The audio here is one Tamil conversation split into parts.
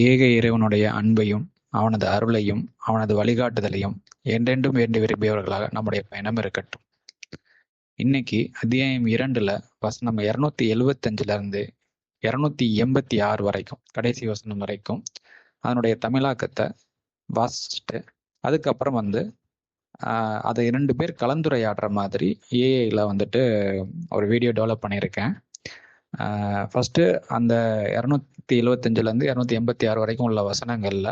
ஏக இறைவனுடைய அன்பையும் அவனது அருளையும் அவனது வழிகாட்டுதலையும் என்றென்றும் வேண்டி விரும்பியவர்களாக நம்முடைய பயணம் இருக்கட்டும். இன்னைக்கு அத்தியாயம் 2ல் வசனம் 275 இருந்து 286 வரைக்கும், கடைசி வசனம் வரைக்கும் அதனுடைய தமிழாக்கத்தை வாசிச்சுட்டு அதுக்கப்புறம் அதை 2 பேர் கலந்துரையாடுற மாதிரி ஏஐல ஒரு வீடியோ டெவலப் பண்ணியிருக்கேன். ஃபர்ஸ்ட் அந்த 275லேருந்து 286 வரைக்கும் உள்ள வசனங்கள்ல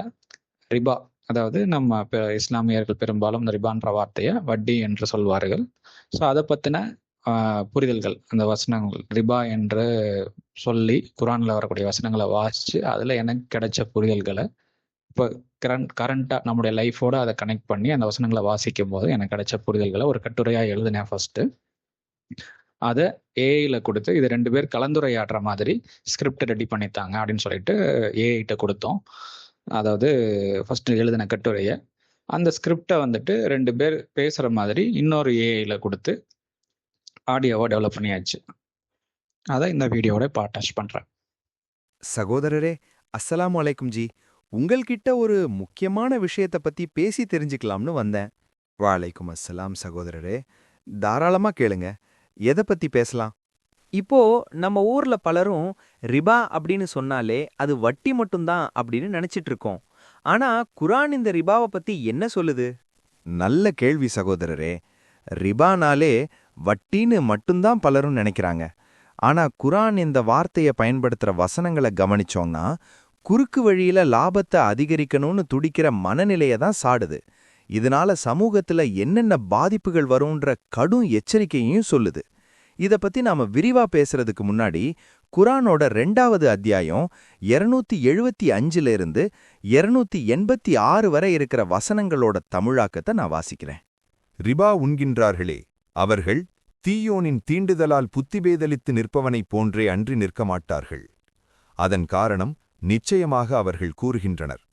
ரிபா, அதாவது நம்ம இஸ்லாமியர்கள் பெரும்பாலும் இந்த ரிபான்ற வார்த்தையை வட்டி என்று சொல்வார்கள். ஸோ அதை பற்றின புரிதல்கள், அந்த வசனங்கள் ரிபா என்று சொல்லி குரானில் வரக்கூடிய வசனங்களை வாசித்து அதில் எனக்கு கிடைச்ச புரிதல்களை இப்போ கரண்ட்டாக நம்முடைய லைஃபோடு அதை கனெக்ட் பண்ணி அந்த வசனங்களை வாசிக்கும் போது எனக்கு கிடைச்ச புரிதல்களை ஒரு கட்டுரையாக எழுதினேன். ஃபர்ஸ்ட்டு அதை ஏஐல கொடுத்து இது 2 பேர் கலந்துரையாடுற மாதிரி ஸ்கிரிப்ட் ரெடி பண்ணித்தாங்க அப்படின்னு சொல்லிட்டு ஏஐட்ட கொடுத்தோம். அதாவது ஃபர்ஸ்ட் எழுதின கட்டுரையை, அந்த ஸ்கிரிப்டை 2 பேர் பேசுகிற மாதிரி இன்னொரு ஏஐல கொடுத்து ஆடியோவை டெவலப் பண்ணியாச்சு. அதை இந்த வீடியோவோட அட்டாச் பண்ணுறேன். சகோதரரே, அஸ்ஸலாமு அலைக்கும் ஜி. உங்கள்கிட்ட ஒரு முக்கியமான விஷயத்தை பத்தி பேசி தெரிஞ்சுக்கலாம்னு வந்தேன். வலைக்கும் அஸ்ஸலாம் சகோதரரே, தாராளமா கேளுங்க. எதை பத்தி பேசலாம்? இப்போ நம்ம ஊர்ல பலரும் ரிபா அப்படின்னு சொன்னாலே அது வட்டி மட்டும்தான் அப்படின்னு நினைச்சிட்டு இருக்கோம். ஆனா குரான் இந்த ரிபாவை பத்தி என்ன சொல்லுது? நல்ல கேள்வி சகோதரரே. ரிபானாலே வட்டின்னு மட்டும்தான் பலரும் நினைக்கிறாங்க. ஆனா குரான் இந்த வார்த்தையை பயன்படுத்துற வசனங்களை கவனிச்சோம்னா குறுக்கு வழியில லாபத்தை அதிகரிக்கணும்னு துடிக்கிற மனநிலையை தான் சாடுது. இதனால சமூகத்துல என்னென்ன பாதிப்புகள் வரும்ன்ற கடும் எச்சரிக்கையும் சொல்லுது. இத பத்தி நாம விரிவா பேசுறதுக்கு முன்னாடி குரானோட 2வது அத்தியாயம் 275 இருந்து 286 வரை இருக்கிற வசனங்களோட தமிழாக்கத்தை நான் வாசிக்கிறேன். ரிபா உண்கின்றார்களே, அவர்கள் தீயோனின் தீண்டுதலால் புத்திபேதலித்து நிற்பவனைப் போன்றே அன்றி நிற்க மாட்டார்கள். அதன் காரணம் நிச்சயமாக அவர்கள் கூறுகின்றனர்.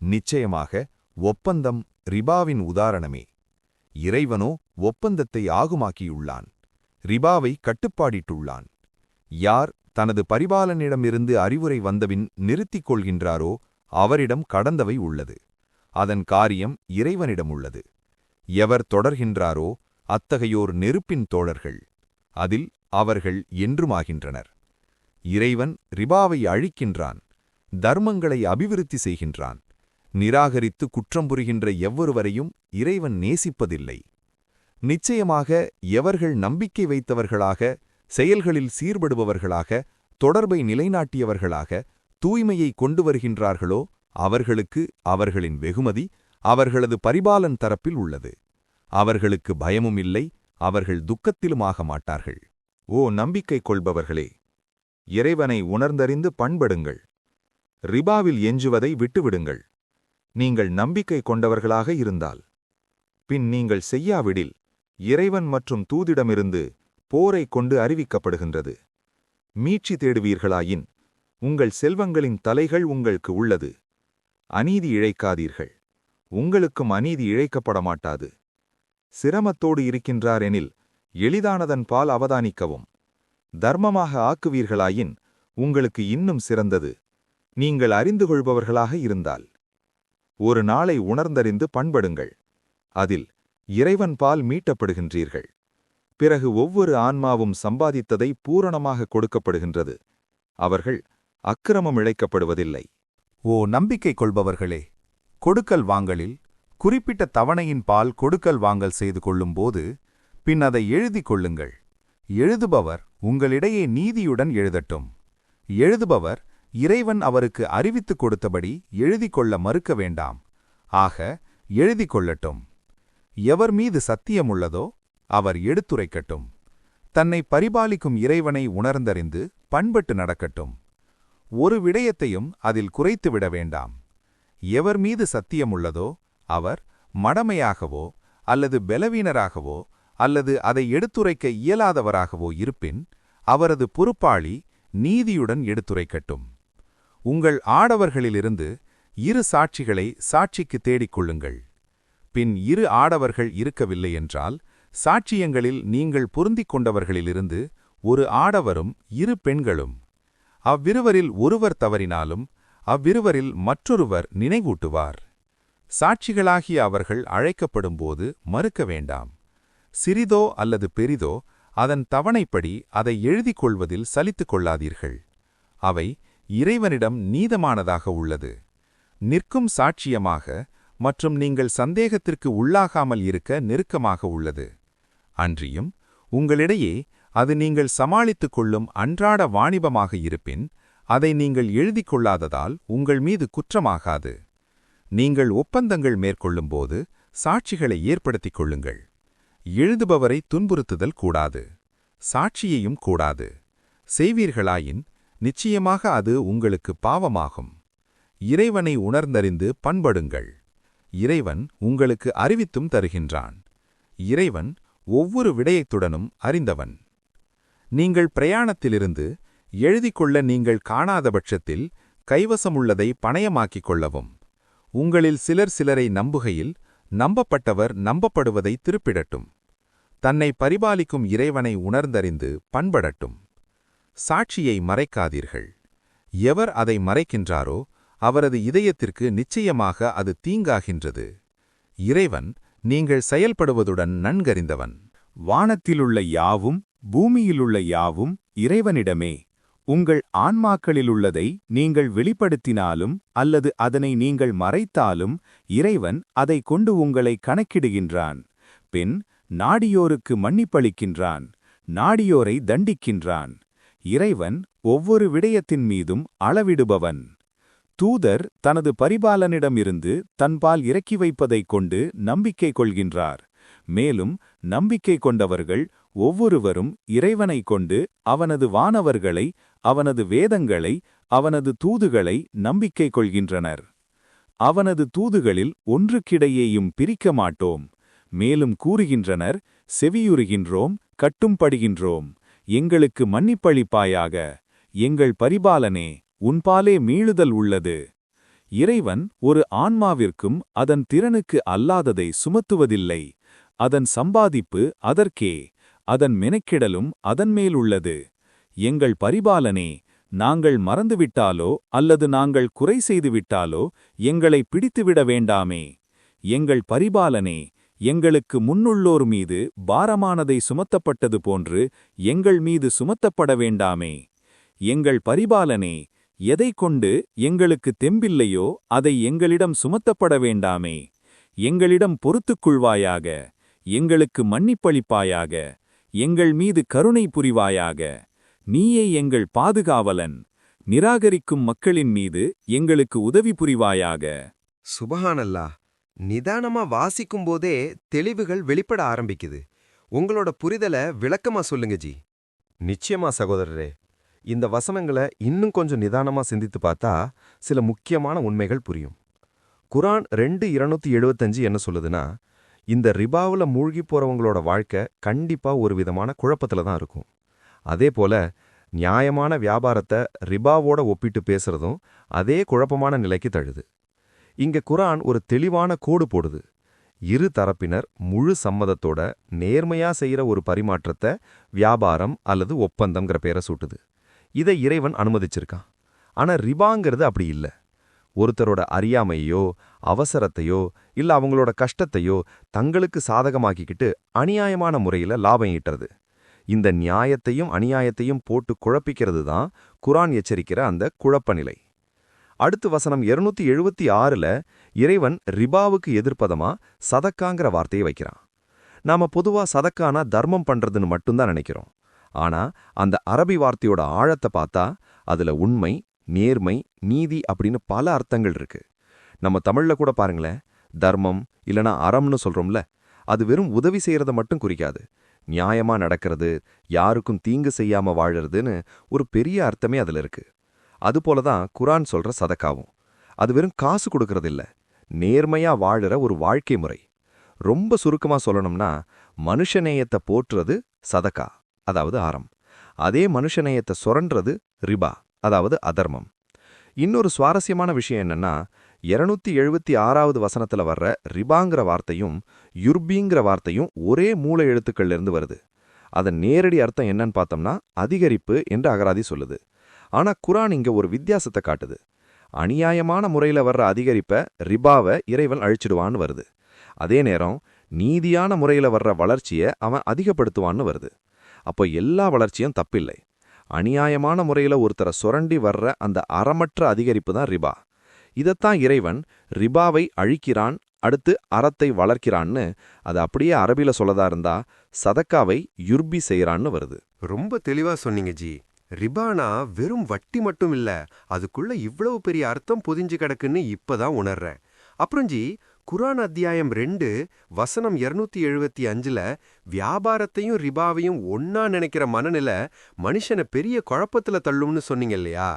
நிச்சயமாக ஒப்பந்தம் ரிபாவின் உதாரணமே. இறைவனோ ஒப்பந்தத்தை ஆகுமாக்கியுள்ளான், ரிபாவை கட்டுப்பாடிட்டுள்ளான். யார் தனது பரிபாலனிடமிருந்து அறிவுரை வந்தபின் நிறுத்திக் கொள்கின்றாரோ அவரிடம் கடந்தவை உள்ளது. அதன் காரியம் இறைவனிடம் உள்ளது. எவர் தொடர்கின்றாரோ அத்தகையோர் நெருப்பின் தோழர்கள், அதில் அவர்கள் என்றுமாகின்றனர். இறைவன் ரிபாவை அழிக்கின்றான், தர்மங்களை அபிவிருத்தி செய்கின்றான். நிராகரித்து குற்றம் புரிகின்ற எவ்வொருவரையும் இறைவன் நேசிப்பதில்லை. நிச்சயமாக எவர்கள் நம்பிக்கை வைத்தவர்களாக, செயல்களில் சீர்படுபவர்களாக, தொடர்பை நிலைநாட்டியவர்களாக, தூய்மையை கொண்டு வருகின்றார்களோ அவர்களுக்கு அவர்களின் வெகுமதி அவர்களது பரிபாலன் தரப்பில் உள்ளது. அவர்களுக்கு பயமும் இல்லை, அவர்கள் துக்கத்திலுமாக மாட்டார்கள். ஓ நம்பிக்கை கொள்பவர்களே, இறைவனை உணர்ந்தறிந்து பண்படுங்கள். ரிபாவில் எஞ்சுவதை விட்டுவிடுங்கள். நீங்கள் நம்பிக்கை கொண்டவர்களாக இருந்தால். பின் நீங்கள் செய்யாவிடில் இறைவன் மற்றும் தூதிடமிருந்து போரை கொண்டு அறிவிக்கப்படுகின்றது. மீட்சி தேடுவீர்களாயின் உங்கள் செல்வங்களின் தலைகள் உங்களுக்கு உள்ளது. அநீதி இழைக்காதீர்கள், உங்களுக்கும் அநீதி இழைக்கப்பட மாட்டாது. சிரமத்தோடு இருக்கின்றாரெனில் எளிதானதன் பால் அவதானிக்கவும். தர்மமாக ஆக்குவீர்களாயின் உங்களுக்கு இன்னும் சிறந்தது, நீங்கள் அறிந்து கொள்பவர்களாக இருந்தால். ஒரு நாளை உணர்ந்தறிந்து பண்படுங்கள், அதில் இறைவன் பால் மீட்டப்படுகின்றீர்கள். பிறகு ஒவ்வொரு ஆன்மாவும் சம்பாதித்ததை பூரணமாக கொடுக்கப்படுகின்றது. அவர்கள் அக்கிரமம் இழைக்கப்படுவதில்லை. ஓ நம்பிக்கை கொள்பவர்களே, கொடுக்கல் வாங்கலில் குறிப்பிட்ட தவணையின் பால் கொடுக்கல் வாங்கல் செய்து கொள்ளும்போது பின் அதை எழுதிக் கொள்ளுங்கள். எழுதுபவர் உங்களிடையே நீதியுடன் எழுதட்டும். எழுதுபவர் இறைவன் அவருக்கு அறிவித்துக் கொடுத்தபடி எழுதிக் கொள்ள மறுக்க வேண்டாம். ஆக எழுதிக் கொள்ளட்டும். எவர் மீது சத்தியமுள்ளதோ அவர் எடுத்துரைக்கட்டும். தன்னை பரிபாலிக்கும் இறைவனை உணர்ந்தறிந்து பண்பட்டு நடக்கட்டும். ஒரு விடயத்தையும் அதில் குறைத்துவிட வேண்டாம். எவர் மீது சத்தியமுள்ளதோ அவர் மடமையாகவோ அல்லது பலவீனராகவோ அல்லது அதை எடுத்துரைக்க இயலாதவராகவோ இருப்பின் அவரது பொறுப்பாளி நீதியுடன் எடுத்துரைக்கட்டும். உங்கள் ஆடவர்களிலிருந்து 2 சாட்சிகளை சாட்சிக்கு தேடிக் கொள்ளுங்கள். பின் 2 ஆடவர்கள் இருக்கவில்லையென்றால் சாட்சியங்களில் நீங்கள் பொருந்திக் கொண்டவர்களிலிருந்து 1 ஆடவரும் 2 பெண்களும். அவ்விருவரில் ஒருவர் தவறினாலும் அவ்விருவரில் மற்றொருவர் நினைவூட்டுவார். சாட்சிகளாகிய அவர்கள் அழைக்கப்படும்போது மறுக்க வேண்டாம். சிறிதோ அல்லது பெரிதோ அதன் தவணைப்படி அதை எழுதிக் கொள்வதில் சலித்துக் கொள்ளாதீர்கள். அவை இறைவனிடம் நீதமானதாக உள்ளது. நிற்கும் சாட்சியமாக மற்றும் நீங்கள் சந்தேகத்திற்கு உள்ளாகாமல் இருக்க நெருக்கமாக உள்ளது. அன்றியும் உங்களிடையே அது நீங்கள் சமாளித்துக் கொள்ளும் அன்றாட வாணிபமாக இருப்பின் அதை நீங்கள் எழுதிக் கொள்ளாததால் உங்கள் மீது குற்றமாகாது. நீங்கள் ஒப்பந்தங்கள் மேற்கொள்ளும்போது சாட்சிகளை ஏற்படுத்திக் கொள்ளுங்கள். எழுதுபவரை துன்புறுத்துதல் கூடாது, சாட்சியையும் கூடாது. செய்வீர்களாயின் நிச்சயமாக அது உங்களுக்கு பாவமாகும். இறைவனை உணர்ந்தறிந்து பண்படுங்கள். இறைவன் உங்களுக்கு அறிவித்தும் தருகின்றான். இறைவன் ஒவ்வொரு விடயத்துடனும் அறிந்தவன். நீங்கள் பிரயாணத்திலிருந்து எழுதிக்கொள்ள நீங்கள் காணாதபட்சத்தில் கைவசமுள்ளதை பணயமாக்கிக் கொள்ளவும். உங்களில் சிலரை நம்புகையில் நம்பப்பட்டவர் நம்பப்படுவதை திருப்பிடட்டும். தன்னை பரிபாலிக்கும் இறைவனை உணர்ந்தறிந்து பண்படட்டும். சாட்சியை மறைக்காதீர்கள். எவர் அதை மறைக்கின்றாரோ அவரது இதயத்திற்கு நிச்சயமாக அது தீங்காகின்றது. இறைவன் நீங்கள் செயல்படுவதுடன் நன்கறிந்தவன். வானத்திலுள்ள யாவும் பூமியிலுள்ள யாவும் இறைவனிடமே. உங்கள் ஆன்மாக்களிலுள்ளதை நீங்கள் வெளிப்படுத்தினாலும் அல்லது அதனை நீங்கள் மறைத்தாலும் இறைவன் அதை கொண்டு உங்களை கணக்கிடுகின்றான். பின் நாடியோருக்கு மன்னிப்பளிக்கின்றான், நாடியோரை தண்டிக்கின்றான். இறைவன் ஒவ்வொரு விடயத்தின் மீதும் அளவிடுபவன். தூதர் தனது பரிபாலனிடமிருந்து தன்பால் இறக்கி வைப்பதைக் கொண்டு நம்பிக்கை கொள்கின்றார். மேலும் நம்பிக்கை கொண்டவர்கள் ஒவ்வொருவரும் இறைவனைக் கொண்டு அவனது வானவர்களை, அவனது வேதங்களை, அவனது தூதுகளை நம்பிக்கை கொள்கின்றனர். அவனது தூதுகளில் ஒன்றுக்கிடையேயும் பிரிக்க மாட்டோம். மேலும் கூறுகின்றனர், செவியுறுகின்றோம், கட்டும்படுகின்றோம். எங்களுக்கு மன்னிப்பளிப்பாயாக. எங்கள் பரிபாலனே, உன்பாலே மீளுதல் உள்ளது. இறைவன் ஒரு ஆன்மாவிற்கும் அதன் திறனுக்கு அல்லாததை சுமத்துவதில்லை. அதன் சம்பாதிப்பு அதற்கே, அதன் மெனக்கிடலும் அதன்மேலுள்ளது. எங்கள் பரிபாலனே, நாங்கள் மறந்துவிட்டாலோ அல்லது நாங்கள் குறை செய்துவிட்டாலோ எங்களை பிடித்துவிட வேண்டாமே. எங்கள் பரிபாலனே, எங்களுக்கு முன்னுள்ளோர் மீது பாரமானதை சுமத்தப்பட்டது போன்று எங்கள் மீது சுமத்தப்பட வேண்டாமே. எங்கள் பரிபாலனே, எதைக் கொண்டு எங்களுக்கு தெம்பில்லையோ அதை எங்களிடம் சுமத்தப்பட வேண்டாமே. எங்களிடம் பொறுத்துக்கொள்வாயாக. எங்களுக்கு மன்னிப்பளிப்பாயாக. எங்கள் மீது கருணை புரிவாயாக. நீயே எங்கள் பாதுகாவலன். நிராகரிக்கும் மக்களின் மீது எங்களுக்கு உதவி புரிவாயாக. சுபஹானல்லாஹ். நிதானமா வாசிக்கும்போதே தெளிவுகள் வெளிப்பட ஆரம்பிக்குது. உங்களோட புரிதலை விளக்கமா சொல்லுங்க ஜி. நிச்சயமா சகோதரரே. இந்த வசனங்களை இன்னும் கொஞ்சம் நிதானமா சிந்தித்து பார்த்தா சில முக்கியமான உண்மைகள் புரியும். குரான் 2:275 என்ன சொல்லுதுன்னா, இந்த ரிபாவுல மூழ்கி போறவங்களோட வாழ்க்கை கண்டிப்பா ஒரு விதமான குழப்பத்துல தான் இருக்கும். அதே போல நியாயமான வியாபாரத்தை ரிபாவோட ஒப்பிட்டு பேசுறதும் அதே குழப்பமான நிலைக்கு தழுது. இங்க குரான் ஒரு தெளிவான கோடு போடுது. இரு தரப்பினர் முழு சம்மதத்தோட நேர்மையா செய்யற ஒரு பரிமாற்றத்தை வியாபாரம் அல்லது ஒப்பந்தம்ங்கிற பேரை சூட்டுது. இதை இறைவன் அனுமதிச்சிருக்கான். ஆனா ரிபாங்கிறது அப்படி இல்ல. ஒருத்தரோட அறியாமையோ அவசரத்தையோ இல்ல அவங்களோட கஷ்டத்தையோ தங்களுக்கு சாதகமாக்கிக்கிட்டு அநியாயமான முறையில லாபம் ஈட்டுறது. இந்த நியாயத்தையும் அநியாயத்தையும் போட்டு குழப்பிக்கிறது தான் குரான் எச்சரிக்கிற அந்த குழப்ப நிலை. அடுத்து வசனம் 276ல இறைவன் ரிபாவுக்கு எதிர்ப்பதமா சதக்காங்கிற வார்த்தையை வைக்கிறான். நாம பொதுவா சதக்கானா தர்மம் பண்றதுன்னு மட்டும்தான் நினைக்கிறோம். ஆனா அந்த அரபி வார்த்தையோட ஆழத்தை பார்த்தா அதுல உண்மை, நேர்மை, நீதி அப்படின்னு பல அர்த்தங்கள் இருக்கு. நம்ம தமிழ்ல கூட பாருங்களேன், தர்மம் இல்லனா அறம்னு சொல்றோம்ல, அது வெறும் உதவி செய்யறத மட்டும் குறிக்காது. நியாயமா நடக்கிறது, யாருக்கும் தீங்கு செய்யாம வாழறதுன்னு ஒரு பெரிய அர்த்தமே அதுல இருக்கு. அதுபோலதான் குரான் சொல்ற சதக்காவும். அது வெறும் காசு கொடுக்கறதில்ல, நேர்மையா வாழற ஒரு வாழ்க்கை முறை. ரொம்ப சுருக்கமா சொல்லணும்னா மனுஷநேயத்தை போற்றுறது சதக்கா, அதாவது ஆரம். அதே மனுஷநேயத்தை சுரண்றது ரிபா, அதாவது அதர்மம். இன்னொரு சுவாரஸ்யமான விஷயம் என்னன்னா, 276வது வசனத்துல வர்ற ரிபாங்கிற வார்த்தையும் யுர்பீங்கிற வார்த்தையும் ஒரே மூல எழுத்துக்கள்ல இருந்து வருது. அதன் நேரடி அர்த்தம் என்னன்னு பார்த்தோம்னா அதிகரிப்பு என்று அகராதி சொல்லுது. ஆனா குரான் இங்க ஒரு வித்தியாசத்தை காட்டுது. அநியாயமான முறையில வர்ற அதிகரிப்பை ரிபாவை இறைவன் அழிச்சிடுவான்னு வருது. அதே நேரம் நீதியான முறையில வர்ற வளர்ச்சியை அவன் அதிகப்படுத்துவான்னு வருது. அப்போ எல்லா வளர்ச்சியும் தப்பில்லை. அநியாயமான முறையில ஒருத்தரை சுரண்டி வர்ற அந்த அறமற்ற அதிகரிப்பு தான் ரிபா. இதத்தான் இறைவன் ரிபாவை அழிக்கிறான், அடுத்து அறத்தை வளர்க்கிறான்னு அது அப்படியே அரபில சொல்லதா இருந்தா சதக்காவை யுர்பி செய்யறான்னு வருது. ரொம்ப தெளிவா சொன்னீங்க ஜி. ரிபானா வெறும் வட்டி மட்டும் இல்ல, அதுக்குள்ள இவ்வளவு பெரிய அர்த்தம் பொதிஞ்சு கிடக்குன்னு இப்பதான் உணர்றேன். அப்புறம் ஜி, குர்ஆன் அத்தியாயம் 2 வசனம் 275ல வியாபாரத்தையும் ரிபாவையும் ஒன்னா நினைக்கிற மனநிலை மனுஷனை பெரிய குழப்பத்துல தள்ளும்னு சொன்னீங்க இல்லையா?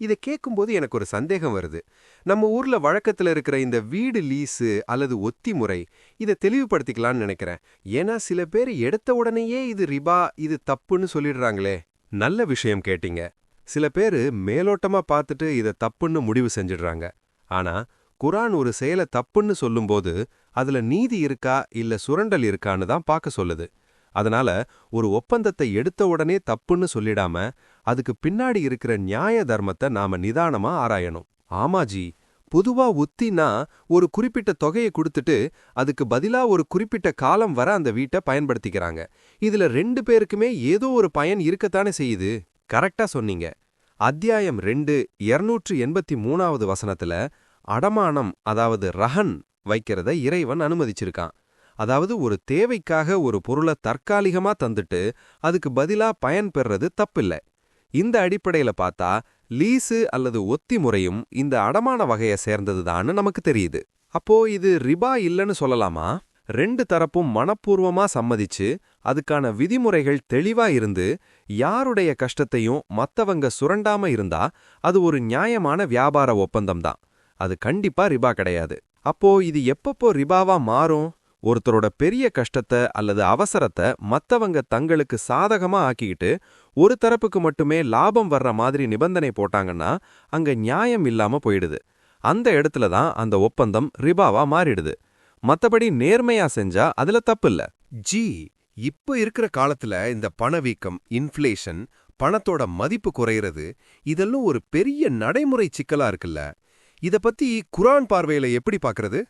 இதை கேட்கும்போது எனக்கு ஒரு சந்தேகம் வருது. நம்ம ஊர்ல வழக்கத்துல இருக்கிற இந்த வீடு லீஸு அல்லது ஒத்தி முறை, இதை தெளிவுபடுத்திக்கலாம்னு நினைக்கிறேன். ஏன்னா சில பேர் எடுத்த உடனேயே இது ரிபா, இது தப்புன்னு சொல்லிடுறாங்களே. நல்ல விஷயம் கேட்டீங்க. சில பேரு மேலோட்டமா பார்த்துட்டு இதை தப்புன்னு முடிவு செஞ்சிடுறாங்க. ஆனா குர்ஆன் ஒரு செயலை தப்புன்னு சொல்லும்போது அதுல நீதி இருக்கா இல்ல சுரண்டல் இருக்கான்னு தான் பார்க்க சொல்லுது. அதனால ஒரு ஒப்பந்தத்தை எடுத்த உடனே தப்புன்னு சொல்லிடாம அதுக்கு பின்னாடி இருக்கிற நியாய தர்மத்தை நாம நிதானமா ஆராயணும். ஆமாஜி, பொதுவா உத்தினா ஒரு குறிப்பிட்ட தொகையை கொடுத்துட்டு அதுக்கு பதிலா ஒரு குறிப்பிட்ட காலம் வர அந்த வீட்டை பயன்படுத்திக்கிறாங்க. இதுல 2 பேருக்குமே ஏதோ ஒரு பயன் இருக்கத்தானே செய்யுது. கரெக்டா சொன்னீங்க. அத்தியாயம் 2 283வது வசனத்துல அடமானம், அதாவது ரஹன் வைக்கிறத இறைவன் அனுமதிச்சிருக்கான். அதாவது ஒரு தேவைக்காக ஒரு பொருளை தற்காலிகமா தந்துட்டு அதுக்கு பதிலா பயன் பெறது தப்பில்லை. இந்த அடிப்படையில பார்த்தா லீஸு அல்லது ஒத்தி முறையும் இந்த அடமான வகையை சேர்ந்ததுதான்னு நமக்கு தெரியுது. அப்போ இது ரிபா இல்லைன்னு சொல்லலாமா? 2 தரப்பும் மனப்பூர்வமா சம்மதிச்சு அதுக்கான விதிமுறைகள் தெளிவா இருந்து யாருடைய கஷ்டத்தையும் மத்தவங்க சுரண்டாம இருந்தா அது ஒரு நியாயமான வியாபார ஒப்பந்தம்தான். அது கண்டிப்பா ரிபா கிடையாது. அப்போ இது எப்பப்போ ரிபாவா மாறும்? ஒருத்தரோட பெரிய கஷ்டத்தை அல்லது அவசரத்தை மத்தவங்க தங்களுக்கு சாதகமா ஆக்கிக்கிட்டு ஒரு தரப்புக்கு மட்டுமே லாபம் வர்ற மாதிரி நிபந்தனை போட்டாங்கன்னா அங்க நியாயம் இல்லாம போயிடுது. அந்த இடத்துல தான் அந்த ஒப்பந்தம் ரிபாவா மாறிடுது. மத்தபடி நேர்மையா செஞ்சா அதுல தப்பில்ல. ஜி, இப்ப இருக்கிற காலத்துல இந்த பணவீக்கம், இன்ஃப்ளேஷன், பணத்தோட மதிப்பு குறையிறது, இதெல்லாம் ஒரு பெரிய நடைமுறை சிக்கலா இருக்குல்ல. இத பத்தி குர்ஆன் பார்வையில எப்படி பார்க்கறது?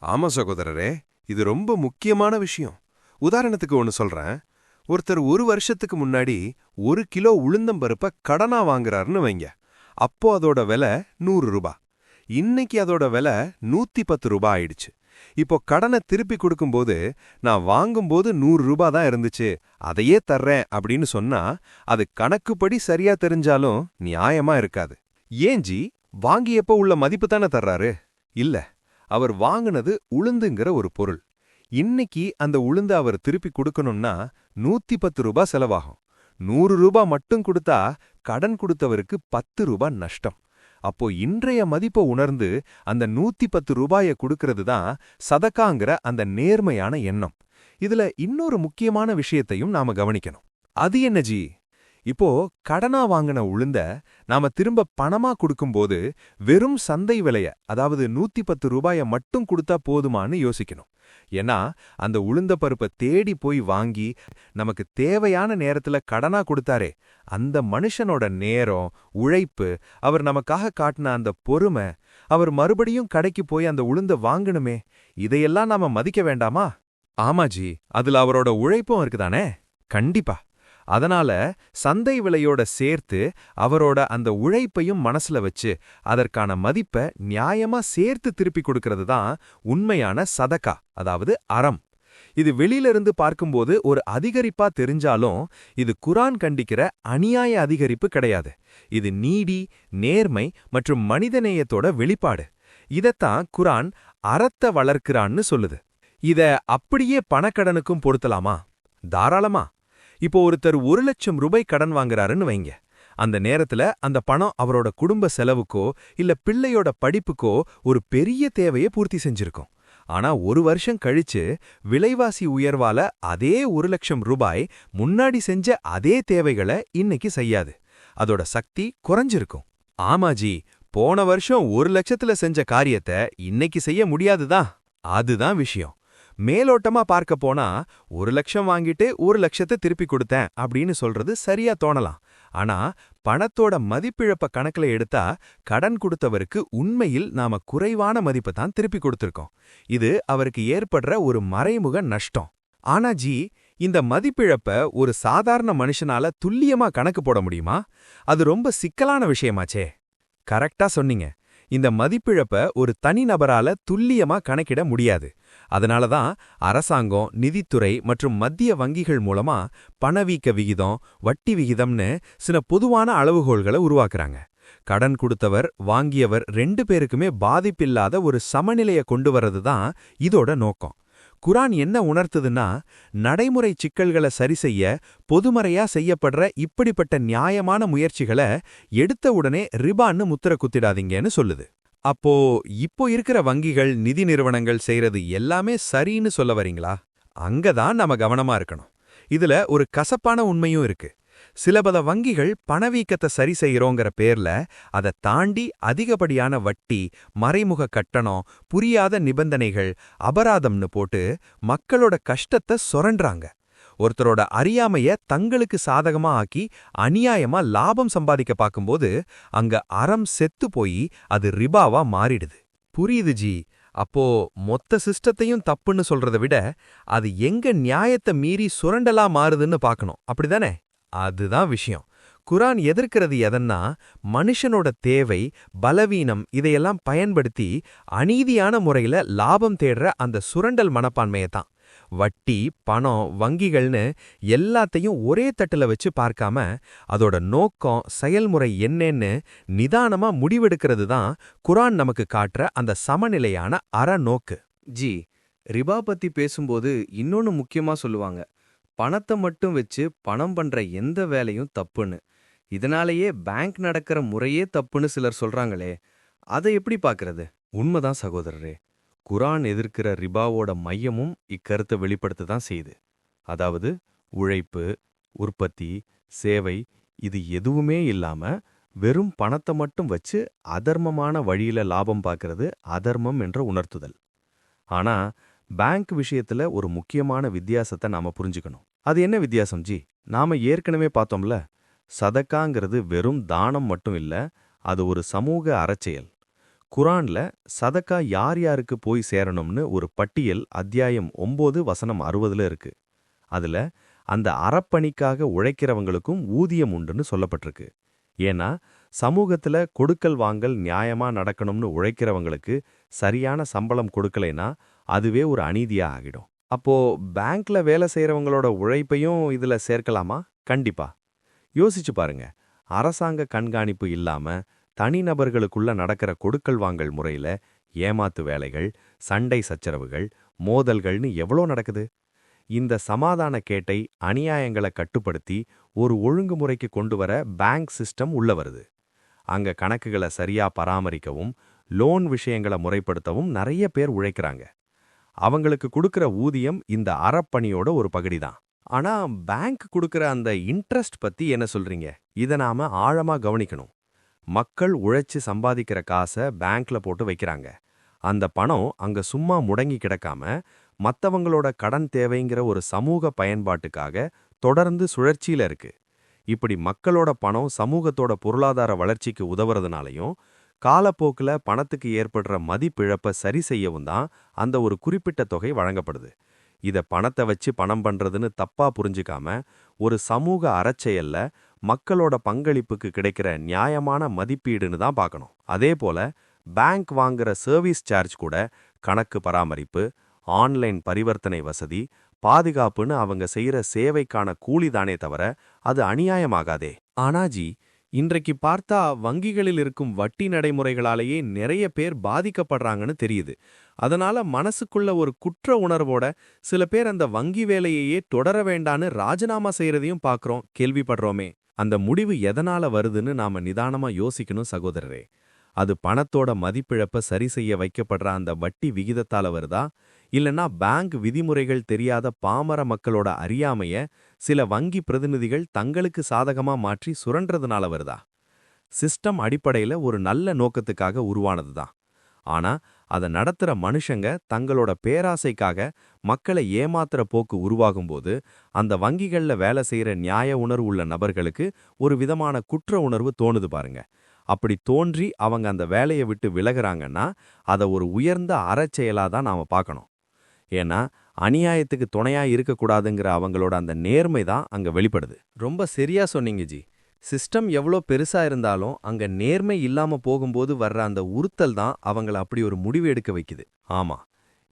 ஆமா சகோதரரே, இது ரொம்ப முக்கியமான விஷயம். உதாரணத்துக்கு ஒன்னு சொல்றேன். ஒருத்தர் 1 வருஷத்துக்கு முன்னாடி 1 கிலோ உளுந்தம்பருப்பை கடனா வாங்குறாருன்னு வைங்க. அப்போ அதோட விலை 100 ரூபாய். இன்னைக்கு அதோட விலை 110 ரூபாய் ஆயிடுச்சு. இப்போ கடனை திருப்பி கொடுக்கும்போது நான் வாங்கும்போது 100 ரூபாய் தான் இருந்துச்சு, அதையே தர்றேன் அப்படின்னு சொன்னா அது கணக்குப்படி சரியா தெரிஞ்சாலும் நியாயமா இருக்காது. ஏன் ஜி? வாங்கியப்போ உள்ள மதிப்பு தானே தர்றாரு? இல்ல, அவர் வாங்குனது உளுந்துங்கிற ஒரு பொருள். இன்னைக்கு அந்த உளுந்து அவர் திருப்பி கொடுக்கணும்னா 110 ரூபாய் செலவாகும். 100 ரூபாய் மட்டும் கொடுத்தா கடன் கொடுத்தவருக்கு 10 ரூபாய் நஷ்டம். அப்போ இன்றைய மதிப்பை உணர்ந்து அந்த 110 ரூபாயை கொடுக்கறது தான் சதக்காங்கிற அந்த நேர்மையான எண்ணம். இதுல இன்னொரு முக்கியமான விஷயத்தையும் நாம கவனிக்கணும். அது என்ன ஜி? இப்போ கடனா வாங்கின உளுந்த நாம திரும்ப பணமா கொடுக்கும்போது வெறும் சந்தை விலைய, அதாவது 110 ரூபாயை மட்டும் கொடுத்தா போதுமான்னு யோசிக்கணும். ஏன்னா அந்த உளுந்த பருப்பை தேடி போய் வாங்கி நமக்கு தேவையான நேரத்துல கடனா கொடுத்தாரே, அந்த மனுஷனோட நேரம், உழைப்பு, அவர் நமக்காக காட்டின அந்த பொறுமை, அவர் மறுபடியும் கடைக்கு போய் அந்த உளுந்த வாங்கணுமே, இதையெல்லாம் நாம மதிக்க வேண்டாமா? ஆமாஜி, அதுல அவரோட உழைப்பும் இருக்குதானே? கண்டிப்பா. அதனால சந்தை விலையோட சேர்த்து அவரோட அந்த உழைப்பையும் மனசுல வச்சு அதற்கான மதிப்பை நியாயமா சேர்த்து திருப்பி கொடுக்கறது தான் உண்மையான சதக்கா, அதாவது அறம். இது வெளியிலிருந்து பார்க்கும்போது ஒரு அதிகரிப்பா தெரிஞ்சாலும் இது குர்ஆன் கண்டிக்கிற அநியாய அதிகரிப்பு கிடையாது. இது நீதி, நேர்மை மற்றும் மனிதநேயத்தோட வெளிப்பாடு. இதத்தான் குர்ஆன் அறத்தை வளர்க்கிறான்னு சொல்லுது. இத அப்படியே பணக்கடனுக்கும் பொருத்தலாமா? தாராளமா. இப்போ ஒருத்தர் 1 லட்சம் ரூபாய் கடன் வாங்குறாருன்னு வைங்க. அந்த நேரத்துல அந்த பணம் அவரோட குடும்ப செலவுக்கோ இல்ல பிள்ளையோட படிப்புக்கோ ஒரு பெரிய தேவையை பூர்த்தி செஞ்சிருக்கும். ஆனா 1 வருஷம் கழிச்சு விலைவாசி உயர்வால அதே 1 லட்சம் ரூபாய் முன்னாடி செஞ்ச அதே தேவைகளை இன்னைக்கு செய்யாது. அதோட சக்தி குறைஞ்சிருக்கும். ஆமாஜி, போன வருஷம் 1 லட்சத்துல செஞ்ச காரியத்தை இன்னைக்கு செய்ய முடியாதுதான். அதுதான் விஷயம். மேலோட்டமா பார்க்க போனா 1 லட்சம் வாங்கிட்டு 1 லட்சத்தை திருப்பி கொடுத்தேன் அப்படின்னு சொல்றது சரியா தோணலாம். ஆனா பணத்தோட மதிப்பிழப்ப கணக்குல எடுத்தா கடன் கொடுத்தவருக்கு உண்மையில் நாம குறைவான மதிப்பை தான் திருப்பி கொடுத்திருக்கோம். இது அவருக்கு ஏற்படுற ஒரு மறைமுக நஷ்டம். ஆனா ஜி, இந்த மதிப்பிழப்ப ஒரு சாதாரண மனுஷனால துல்லியமா கணக்கு போட முடியுமா? அது ரொம்ப சிக்கலான விஷயமாச்சே. கரெக்டா சொன்னீங்க. இந்த மதிப்பிழப்ப ஒரு தனிநபரால துல்லியமா கணக்கிட முடியாது. அதனால தான் அரசாங்கம், நிதித்துறை மற்றும் மத்திய வங்கிகள் மூலமா பணவீக்க விகிதம், வட்டி விகிதம்னு சில பொதுவான அளவுகோல்களை உருவாக்குறாங்க. கடன் கொடுத்தவர், வாங்கியவர் 2 பேருக்குமே பாதிப்பில்லாத ஒரு சமநிலையை கொண்டு வர்றது தான் இதோட நோக்கம். குரான் என்ன உணர்த்துதுன்னா, நடைமுறை சிக்கல்களை சரிசெய்ய பொதுமறையா செய்யப்படுற இப்படிப்பட்ட நியாயமான முயற்சிகளை எடுத்த உடனே ரிபான்னு முத்திர குத்திடாதீங்கன்னு சொல்லுது. அப்போ இப்போ இருக்கிற வங்கிகள், நிதி நிறுவனங்கள் செய்யறது எல்லாமே சரின்னு சொல்ல வரீங்களா? அங்கதான் நாம கவனமா இருக்கணும். இதுல ஒரு கசப்பான உண்மையும் இருக்கு. சிலபல வங்கிகள் பணவீக்கத்தை சரி செய்யறோங்கிற பேர்ல அதை தாண்டி அதிகப்படியான வட்டி, மறைமுக கட்டணம், புரியாத நிபந்தனைகள், அபராதம்னு போட்டு மக்களோட கஷ்டத்தை சொரண்டாங்க. ஒருத்தரோட அறியாமைய தங்களுக்கு சாதகமா ஆக்கி அநியாயமா லாபம் சம்பாதிக்க பார்க்கும்போது அங்க அறம் செத்து போய் அது ரிபாவா மாறிடுது. புரியுது ஜி. அப்போ மொத்த சிஸ்டத்தையும் தப்புன்னு சொல்றதை விட அது எங்க நியாயத்தை மீறி சுரண்டலா மாறுதுன்னு பார்க்கணும், அப்படிதானே? அதுதான் விஷயம். குரான் எதிர்க்கிறது எதன்னா, மனுஷனோட தேவை, பலவீனம் இதையெல்லாம் பயன்படுத்தி அநீதியான முறையில லாபம் தேடுற அந்த சுரண்டல் மனப்பான்மையத்தான். வட்டி, பணம், வங்கிகள்னு எல்லாத்தையும் ஒரே தட்டுல வச்சு பார்க்காம அதோட நோக்கம், செயல்முறை என்னன்னு நிதானமா முடிவெடுக்கிறது தான் குரான் நமக்கு காட்டுற அந்த சமநிலையான அறநோக்கு. ஜி, ரிபா பத்தி பேசும்போது இன்னொன்னு முக்கியமா சொல்லுவாங்க. பணத்தை மட்டும் வச்சு பணம் பண்ற எந்த வேலையும் தப்புன்னு. இதனாலேயே பேங்க் நடக்கிற முறையே தப்புன்னு சிலர் சொல்றாங்களே, அதை எப்படி பார்க்கறது? உண்மைதான் சகோதரரே. குரான் எதிர்க்கிற ரிபாவோட மையமும் இக்கருத்தை வெளிப்படுத்த தான் செய்யுது. அதாவது உழைப்பு, உற்பத்தி, சேவை இது எதுவுமே இல்லாம வெறும் பணத்தை மட்டும் வச்சு அதர்மமான வழியில லாபம் பார்க்கறது அதர்மம் என்ற உணர்த்துதல். ஆனா பேங்க் விஷயத்துல ஒரு முக்கியமான வித்தியாசத்தை நாம புரிஞ்சுக்கணும். அது என்ன வித்தியாசம் ஜி? நாம ஏற்கனவே பார்த்தோம்ல, சதக்காங்கிறது வெறும் தானம் மட்டும் இல்ல, அது ஒரு சமூக அறச்செயல். குரான்ல சதக்கா யார் யாருக்கு போய் சேரணும்னு ஒரு பட்டியல் அத்தியாயம் 9 வசனம் 60ல இருக்கு. அதுல அந்த அறப்பணிக்காக உழைக்கிறவங்களுக்கும் ஊதியம் உண்டுன்னு சொல்லப்பட்டிருக்கு. ஏன்னா சமூகத்துல கொடுக்கல் வாங்கல் நியாயமா நடக்கணும்னு உழைக்கிறவங்களுக்கு சரியான சம்பளம் கொடுக்கலைனா அதுவே ஒரு அநீதியா ஆகிடும். அப்போ பேங்க்ல வேலை செய்யறவங்களோட உழைப்பையும் இதுல சேர்க்கலாமா? கண்டிப்பா. யோசிச்சு பாருங்க. அரசாங்க கண்காணிப்பு இல்லாம தனிநபர்களுக்குள்ள நடக்கிற கொடுக்கல் வாங்கல் முறையில ஏமாத்து வேலைகள், சண்டை சச்சரவுகள், மோதல்கள்னு எவ்வளோ நடக்குது. இந்த சமாதான கேட்டை, அநியாயங்களை கட்டுப்படுத்தி ஒரு ஒழுங்குமுறைக்கு கொண்டு வர பேங்க் சிஸ்டம் உள்ள வருது. அங்க கணக்குகளை சரியா பராமரிக்கவும், லோன் விஷயங்களை முறைப்படுத்தவும் நிறைய பேர் உழைக்கிறாங்க. அவங்களுக்கு கொடுக்கிற ஊதியம் இந்த அறப்பணியோட ஒரு பகுதிதான். ஆனா பேங்க் கொடுக்கிற அந்த இன்ட்ரெஸ்ட் பத்தி என்ன சொல்றீங்க? இதை நாம ஆழமா கவனிக்கணும். மக்கள் உழைச்சு சம்பாதிக்கிற காசை பேங்க்ல போட்டு வைக்கிறாங்க. அந்த பணம் அங்க சும்மா முடங்கி கிடக்காம மத்தவங்களோட கடன் தேவைங்கிற ஒரு சமூக பயன்பாட்டுக்காக தொடர்ந்து சுழற்சியில இருக்கு. இப்படி மக்களோட பணம் சமூகத்தோட பொருளாதார வளர்ச்சிக்கு உதவுறதுனாலையும் காலப்போக்குல பணத்துக்கு ஏற்படுற மதிப்பிழப்ப சரி செய்யவும் தான் அந்த ஒரு குறிப்பிட்ட தொகை வழங்கப்படுது. இத பணத்தை வச்சு பணம் பண்றதுன்னு தப்பா புரிஞ்சுக்காம ஒரு சமூக அறச்செயல்ல மக்களோட பங்களிப்புக்கு கிடைக்கிற நியாயமான மதிப்பீடுன்னு தான் பார்க்கணும். அதே போல பேங்க் வாங்குற சர்வீஸ் சார்ஜ் கூட கணக்கு பராமரிப்பு, ஆன்லைன் பரிவர்த்தனை வசதி, பாதுகாப்புன்னு அவங்க செய்யற சேவைக்கான கூலிதானே தவிர அது அநியாயமாகாதே. ஆனா ஜி, இன்றைக்கு பார்த்தா வங்கிகளில் இருக்கும் வட்டி நடைமுறைகளாலேயே நிறைய பேர் பாதிக்கப்படுறாங்கன்னு தெரியுது. அதனால மனசுக்குள்ள ஒரு குற்ற உணர்வோட சில பேர் அந்த வங்கி வேலையையே தொடர வேண்டான்னு ராஜினாமா செய்யறதையும் பார்க்கறோம், கேள்விப்படுறோமே. அந்த முடிவு எதனால வருதுன்னு நாம நிதானமா யோசிக்கணும் சகோதரரே. அது பணத்தோட மதிப்பிழப்ப சரி செய்ய வைக்கப்படுற அந்த வட்டி விகிதத்தால வருதா, இல்லனா பேங்க் விதிமுறைகள் தெரியாத பாமர மக்களோட அறியாமைய சில வங்கி பிரதிநிதிகள் தங்களுக்கு சாதகமா மாற்றி சுரண்டறதுனால வருதா? சிஸ்டம் அடிப்படையில ஒரு நல்ல நோக்கத்துக்காக உருவானதுதான். ஆனா அத நடத்துற மனுஷங்க தங்களோட பேராசைக்காக மக்களை ஏமாத்துற போக்கு உருவாகும்போது அந்த வங்கிகள்ல வேலை செய்யற நியாய உணர்வு உள்ள நபர்களுக்கு ஒரு விதமான குற்ற உணர்வு தோணுது பாருங்க. அப்படி தோன்றி அவங்க அந்த வேலையை விட்டு விலகுறாங்கன்னா அதை ஒரு உயர்ந்த அறச்செயலா தான் நாம பார்க்கணும். ஏன்னா அநியாயத்துக்கு துணையா இருக்கக்கூடாதுங்கிற அவங்களோட அந்த நேர்மை தான் அங்க வெளிப்படுது. ரொம்ப சரியா சொன்னீங்க ஜி. சிஸ்டம் எவ்வளோ பெருசா இருந்தாலும் அங்க நேர்மை இல்லாம போகும்போது வர்ற அந்த உறுத்தல் தான் அவங்கள அப்படி ஒரு முடிவு எடுக்க வைக்குது. ஆமா,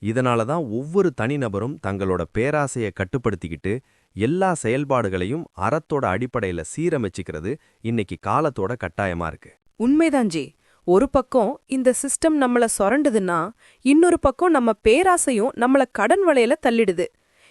இதனால தான் ஒவ்வொரு தனிநபரும் தங்களோட பேராசையை கட்டுப்படுத்திக்கிட்டு எல்லா செயல்பாடுகளையும் அறத்தோட அடிப்படையில சீரமைச்சிக்கிறது இன்னைக்கு காலத்தோட கட்டாயமா இருக்கு. உண்மைதான் ஜி. ஒரு பக்கம் இந்த சிஸ்டம் நம்மள சொரண்டுதுன்னா இன்னொரு பக்கம் நம்ம பேராசையும் நம்மள கடன் வலையில தள்ளிடுது.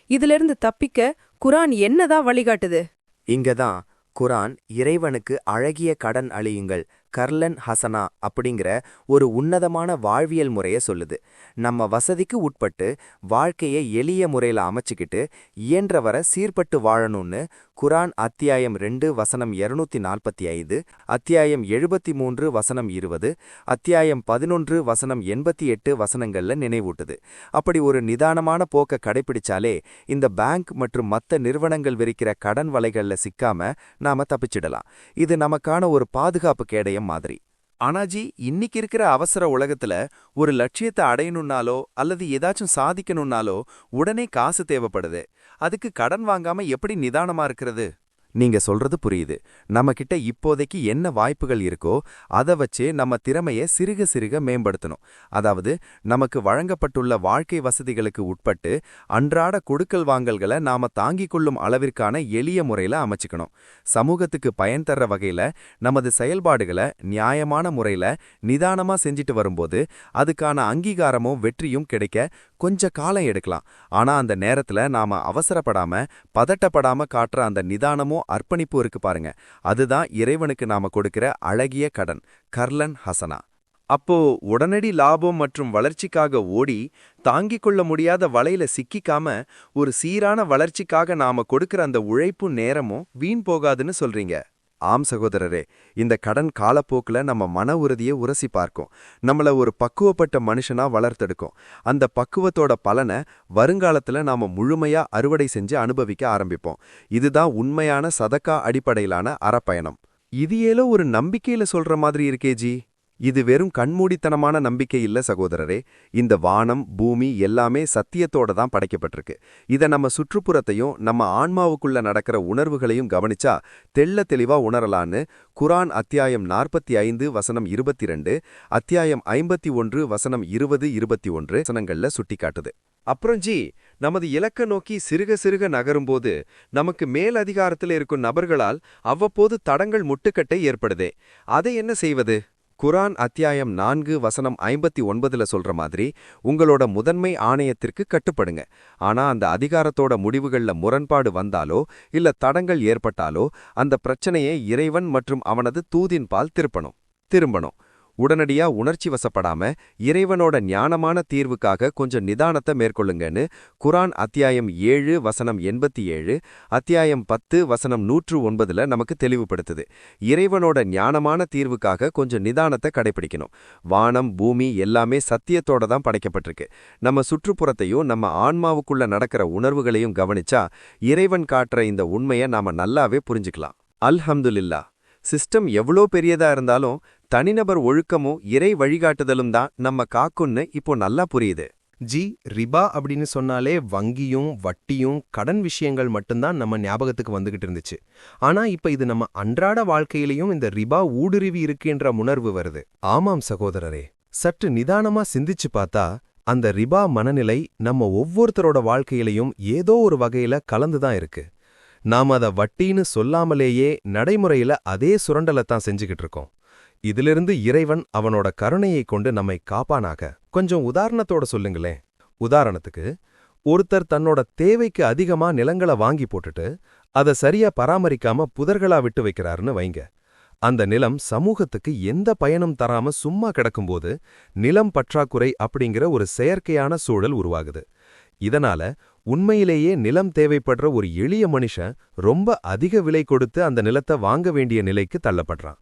இதிலிருந்து தப்பிக்க குரான் என்னதான் வழிகாட்டுது? இங்கதான் குரான் இறைவனுக்கு அழகிய கடன் அழியுங்கள், கர்லன் ஹசனா அப்படிங்கிற ஒரு உன்னதமான வாழ்வியல் முறையை சொல்லுது. நம்ம வசதிக்கு உட்பட்டு வாழ்க்கையை எளிய முறையில் அமைச்சுக்கிட்டு இயன்றவரை சீர்பட்டு வாழணும்னு குரான் அத்தியாயம் 2 வசனம் 245, அத்தியாயம் 73 வசனம் 20, அத்தியாயம் 11 வசனம் 88 வசனங்கள்ல நினைவூட்டுது. அப்படி ஒரு நிதானமான போக்க கடைபிடிச்சாலே இந்த பேங்க் மற்றும் மற்ற நிறுவனங்கள் விரிக்கிற கடன் வலைகள்ல சிக்காம நாம தப்பிச்சிடலாம். இது நமக்கான ஒரு பாதுகாப்பு கேடயம் மாதிரி. ஆனாஜி, இன்னைக்கு இருக்கிற அவசர உலகத்துல ஒரு லட்சியத்தை அடையணும்னாலோ அல்லது ஏதாச்சும் சாதிக்கணும்னாலோ உடனே காசு தேவைப்படுது. அதுக்கு கடன் வாங்காம எப்படி நிதானமா இருக்கிறது? நீங்க சொல்றது புரியுது. நம்ம கிட்ட இப்போதைக்கு என்ன வாய்ப்புகள் இருக்கோ அதை வச்சு நம்ம திறமையை சிறுக சிறுக மேம்படுத்தணும். அதாவது நமக்கு வழங்கப்பட்டுள்ள வாழ்க்கை வசதிகளுக்கு உட்பட்டு அன்றாட கொடுக்கல் வாங்கல்களை நாம தாங்கிக் கொள்ளும் அளவிற்கான எளிய முறையில அமைச்சுக்கணும். சமூகத்துக்கு பயன் தர்ற வகையில நமது செயல்பாடுகளை நியாயமான முறையில நிதானமா செஞ்சிட்டு வரும்போது அதுக்கான அங்கீகாரமும் வெற்றியும் கிடைக்க கொஞ்ச காலம் எடுக்கலாம். ஆனா அந்த நேரத்துல நாம அவசரப்படாம பதட்டப்படாம காட்டுற அந்த நிதானமும் அர்ப்பணிப்பு இருக்கு பாருங்க, அதுதான் இறைவனுக்கு நாம கொடுக்கிற அழகிய கடன், கர்லன் ஹசனா. அப்போ உடனடி லாபம் மற்றும் வளர்ச்சிக்காக ஓடி தாங்கிக் கொள்ள முடியாத வலையில சிக்கிக்காம ஒரு சீரான வளர்ச்சிக்காக நாம கொடுக்கிற அந்த உழைப்பும் நேரமும் வீண் போகாதுன்னு சொல்றீங்க. ஆம் சகோதரரே, இந்த கடன் காலப்போக்கில் நம்ம மன உறுதியை உரசி பார்க்கும், நம்மள ஒரு பக்குவப்பட்ட மனுஷனா வளர்த்தெடுக்கும். அந்த பக்குவத்தோட பலனை வருங்காலத்துல நாம முழுமையா அறுவடை செஞ்சு அனுபவிக்க ஆரம்பிப்போம். இதுதான் உண்மையான சதக்கா அடிப்படையிலான அறப்பயணம். இது ஏதோ ஒரு நம்பிக்கையில சொல்ற மாதிரி இருக்கே ஜி. இது வெறும் கண்மூடித்தனமான நம்பிக்கை இல்ல சகோதரரே. இந்த வானம் பூமி எல்லாமே சத்தியத்தோட தான் படைக்கப்பட்டிருக்கு. இதை நம்ம சுற்றுப்புறத்தையும் நம்ம ஆன்மாவுக்குள்ள நடக்கிற உணர்வுகளையும் கவனிச்சா தெள்ள தெளிவா உணரலான்னு குரான் அத்தியாயம் 45 வசனம் 22, அத்தியாயம் 51 வசனம் 20-21 வசனங்கள்ல சுட்டிக்காட்டுது. அப்புறம் ஜி, நமது இலக்க நோக்கி சிறுக சிறுக நகரும்போது நமக்கு மேல் அதிகாரத்தில் இருக்கும் நபர்களால் அவ்வப்போது தடங்கள் முட்டுக்கட்டை ஏற்படுதே, அதை என்ன செய்வது? குரான் அத்தியாயம் 4 வசனம் 59 சொல்ற மாதிரி உங்களோட முதன்மை ஆணையத்திற்கு கட்டுப்படுங்க. ஆனா அந்த அதிகாரத்தோட முடிவுகள்ல முரண்பாடு வந்தாலோ இல்ல தடங்கள் ஏற்பட்டாலோ அந்த பிரச்சனையை இறைவன் மற்றும் அவனது தூதின் பால் திரும்பணும். உடனடியா உணர்ச்சி வசப்படாம இறைவனோட ஞானமான தீர்வுக்காக கொஞ்சம் நிதானத்தை மேற்கொள்ளுங்கன்னு குரான் அத்தியாயம் 7 வசனம் 87, அத்தியாயம் 10 வசனம் 109 நமக்கு தெளிவுபடுத்துது. இறைவனோட ஞானமான தீர்வுக்காக கொஞ்சம் நிதானத்தை கடைபிடிக்கணும். வானம் பூமி எல்லாமே சத்தியத்தோட தான் படைக்கப்பட்டிருக்கு. நம்ம சுற்றுப்புறத்தையும் நம்ம ஆன்மாவுக்குள்ள நடக்கிற உணர்வுகளையும் கவனிச்சா இறைவன் காட்டுற இந்த உண்மையை நாம நல்லாவே புரிஞ்சுக்கலாம். அல்ஹம்துலில்லா. சிஸ்டம் எவ்வளோ பெரியதா இருந்தாலும் தனிநபர் ஒழுக்கமும் இறை வழிகாட்டுதலும் தான் நம்ம காக்குன்னு இப்போ நல்லா புரியுது. ஜி, ரிபா அப்படின்னு சொன்னாலே வங்கியும் வட்டியும் கடன் விஷயங்கள் மட்டும்தான் நம்ம ஞாபகத்துக்கு வந்துகிட்டு இருந்துச்சு. ஆனா இப்ப இது நம்ம அன்றாட வாழ்க்கையிலையும் இந்த ரிபா ஊடுருவி இருக்குன்ற உணர்வு வருது. ஆமாம் சகோதரரே, சற்று நிதானமா சிந்திச்சு பார்த்தா அந்த ரிபா மனநிலை நம்ம ஒவ்வொருத்தரோட வாழ்க்கையிலையும் ஏதோ ஒரு வகையில கலந்துதான் இருக்கு. நாம அத வட்டின்னு சொல்லாமலேயே நடைமுறையில அதே சுரண்டலத்தான் செஞ்சுக்கிட்டு இருக்கோம். இதிலிருந்து இறைவன் அவனோட கருணையை கொண்டு நம்மை காப்பானாக. கொஞ்சம் உதாரணத்தோட சொல்லுங்களேன். உதாரணத்துக்கு, ஒருத்தர் தன்னோட தேவைக்கு அதிகமா நிலங்களை வாங்கி போட்டுட்டு அதை சரியா பராமரிக்காம புதர்களா விட்டு வைக்கிறாருன்னு வைங்க. அந்த நிலம் சமூகத்துக்கு எந்த பயனும் தராம சும்மா கிடக்கும்போது நிலம் பற்றாக்குறை அப்படிங்கிற ஒரு செயற்கையான சூழல் உருவாகுது. இதனால உண்மையிலேயே நிலம் தேவைப்படுற ஒரு எளிய மனுஷன் ரொம்ப அதிக விலை கொடுத்து அந்த நிலத்தை வாங்க வேண்டிய நிலைக்கு தள்ளப்படுறான்.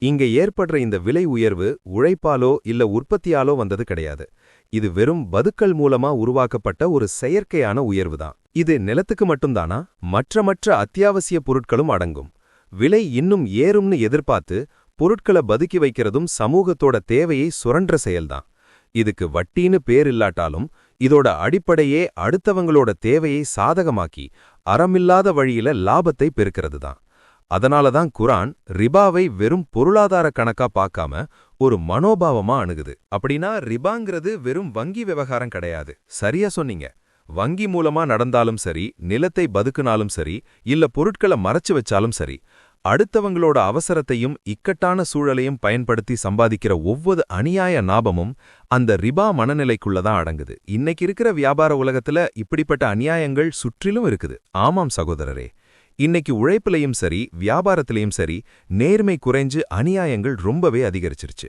இங்க ஏற்படுற இந்த விலை உயர்வு உழைப்பாலோ இல்ல உற்பத்தியாலோ வந்தது கிடையாது. இது வெறும் பதுக்கல் மூலமா உருவாக்கப்பட்ட ஒரு செயற்கையான உயர்வுதான். இது நிலத்துக்கு மட்டும்தானா? மற்ற அத்தியாவசிய பொருட்களும் அடங்கும். விலை இன்னும் ஏறும்னு எதிர்பார்த்து பொருட்களை பதுக்கி வைக்கிறதும் சமூகத்தோட தேவையை சுரண்ட செயல்தான். இதுக்கு வட்டின்னு பேர் இல்லாட்டாலும் இதோட அடிப்படையே அடுத்தவங்களோட தேவையை சாதகமாக்கி அறமில்லாத வழியில லாபத்தை பெருக்கிறது தான். அதனாலதான் குரான் ரிபாவை வெறும் பொருளாதார கணக்கா பார்க்காம ஒரு மனோபாவமா அணுகுது. அப்படின்னா ரிபாங்கிறது வெறும் வங்கி விவகாரம் கிடையாது. சரியா சொன்னீங்க. வங்கி மூலமா நடந்தாலும் சரி, நிலத்தை பதுக்குனாலும் சரி, இல்ல பொருட்களை மறைச்சு வச்சாலும் சரி, அடுத்தவங்களோட அவசரத்தையும் இக்கட்டான சூழலையும் பயன்படுத்தி சம்பாதிக்கிற ஒவ்வொரு அநியாய லாபமும் அந்த ரிபா மனநிலைக்குள்ளதான் அடங்குது. இன்னைக்கு இருக்கிற வியாபார உலகத்துல இப்படிப்பட்ட அநியாயங்கள் சுற்றிலும் இருக்குது. ஆமாம் சகோதரரே, இன்னைக்கு உழைப்பிலையும் சரி வியாபாரத்திலையும் சரி நேர்மை குறைஞ்சு அநியாயங்கள் ரொம்பவே அதிகரிச்சிருச்சு.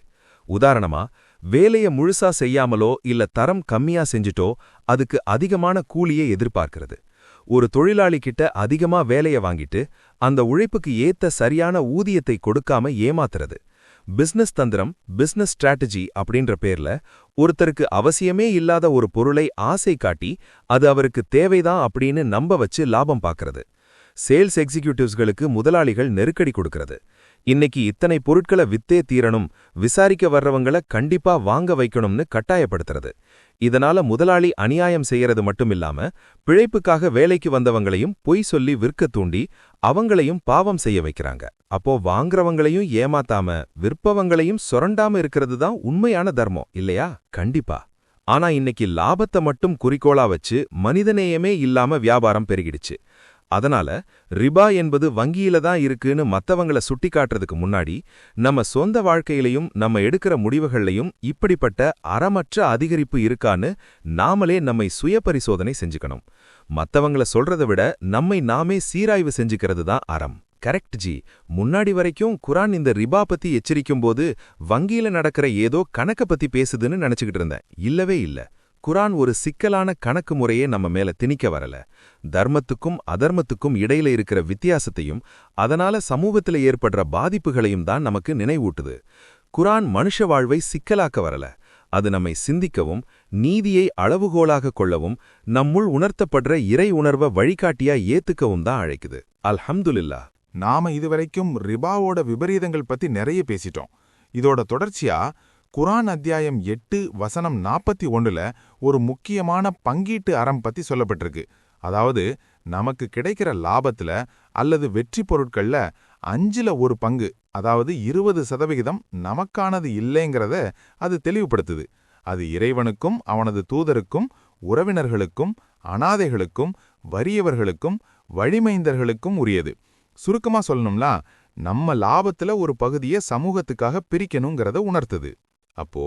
உதாரணமா, வேலைய முழுசா செய்யாமலோ இல்ல தரம் கம்மியா செஞ்சுட்டோ அதுக்கு அதிகமான கூலியை எதிர்பார்க்கிறது. ஒரு தொழிலாளி கிட்ட அதிகமா வேலைய வாங்கிட்டு அந்த உழைப்புக்கு ஏத்த சரியான ஊதியத்தை கொடுக்காம ஏமாத்துறது. பிசினஸ் தந்திரம், பிசினஸ் ஸ்ட்ராட்டஜி அப்படின்ற பேர்ல ஒருத்தருக்கு அவசியமே இல்லாத ஒரு பொருளை ஆசை காட்டி அது அவருக்கு தேவைதான் அப்படின்னு நம்ப வச்சு லாபம் பார்க்கறது. சேல்ஸ் எக்ஸிக்யூட்டிவ்ஸ்களுக்கு முதலாளிகள் நெருக்கடி கொடுக்கறது. இன்னைக்கு இத்தனை பொருட்களை வித்தே தீரணும், விசாரிக்க வர்றவங்கள கண்டிப்பா வாங்க வைக்கணும்னு கட்டாயப்படுத்துறது. இதனால முதலாளி அநியாயம் செய்யறது மட்டுமில்லாம பிழைப்புக்காக வேலைக்கு வந்தவங்களையும் பொய் சொல்லி விற்க தூண்டி அவங்களையும் பாவம் செய்ய வைக்கிறாங்க. அப்போ வாங்குறவங்களையும் ஏமாத்தாம விற்பவங்களையும் சொரண்டாம இருக்கிறது தான் உண்மையான தர்மம் இல்லையா? கண்டிப்பா. ஆனா இன்னைக்கு லாபத்தை மட்டும் குறிக்கோளா வச்சு மனிதநேயமே இல்லாம வியாபாரம் பெருகிடுச்சு. அதனால ரிபா என்பது வங்கியில தான் இருக்குன்னு மத்தவங்கள சுட்டி காட்டுறதுக்கு முன்னாடி நம்ம சொந்த வாழ்க்கையிலையும் நம்ம எடுக்கிற முடிவுகள்லையும் இப்படிப்பட்ட அறமற்ற அதிகரிப்பு இருக்கான்னு நாமளே நம்மை சுய பரிசோதனை செஞ்சுக்கணும். மத்தவங்கள சொல்றதை விட நம்மை நாமே சீராய்வு செஞ்சுக்கிறது தான் அறம். Correct G. முன்னாடி வரைக்கும் குரான் இந்த ரிபா பத்தி எச்சரிக்கும் போது வங்கியில நடக்கிற ஏதோ கணக்க பத்தி பேசுதுன்னு நினைச்சுக்கிட்டு இருந்தேன். இல்லவே இல்ல. குரான் ஒரு சிக்கலான கணக்கு முறையே நம்ம மேல திணிக்க வரல. தர்மத்துக்கும் அதர்மத்துக்கும் இடையில இருக்கிற வித்தியாசத்தையும் அதனால சமூகத்துல ஏற்படுற பாதிப்புகளையும் தான் நமக்கு நினைவூட்டுது. குரான் மனுஷ வாழ்வை சிக்கலாக்க வரல. அது நம்மை சிந்திக்கவும் நீதியை அளவுகோலாக கொள்ளவும் நம்முள் உணர்த்தப்படுற இறை உணர்வை வழிகாட்டியா ஏத்துக்கவும் தான் அழைக்குது. அல்ஹம்துலில்லாஹ். நாம இதுவரைக்கும் ரிபாவோட விபரீதங்கள் பத்தி நிறைய பேசிட்டோம். இதோட தொடர்ச்சியா குரான் அத்தியாயம் 8 வசனம் 41ல ஒரு முக்கியமான பங்கீட்டு அறம் பத்தி சொல்லப்பட்டிருக்கு. அதாவது நமக்கு கிடைக்கிற லாபத்துல அல்லது வெற்றி பொருட்கள்ல 1/5 பங்கு, அதாவது 20% நமக்கானது இல்லைங்கிறத அது தெளிவுபடுத்துது. அது இறைவனுக்கும் அவனது தூதருக்கும் உறவினர்களுக்கும் அனாதைகளுக்கும் வறியவர்களுக்கும் வழிமைந்தர்களுக்கும் உரியது. சுருக்கமா சொல்லணும்னா நம்ம லாபத்துல ஒரு பகுதியை சமூகத்துக்காக பிரிக்கணுங்கிறத உணர்த்துது. அப்போ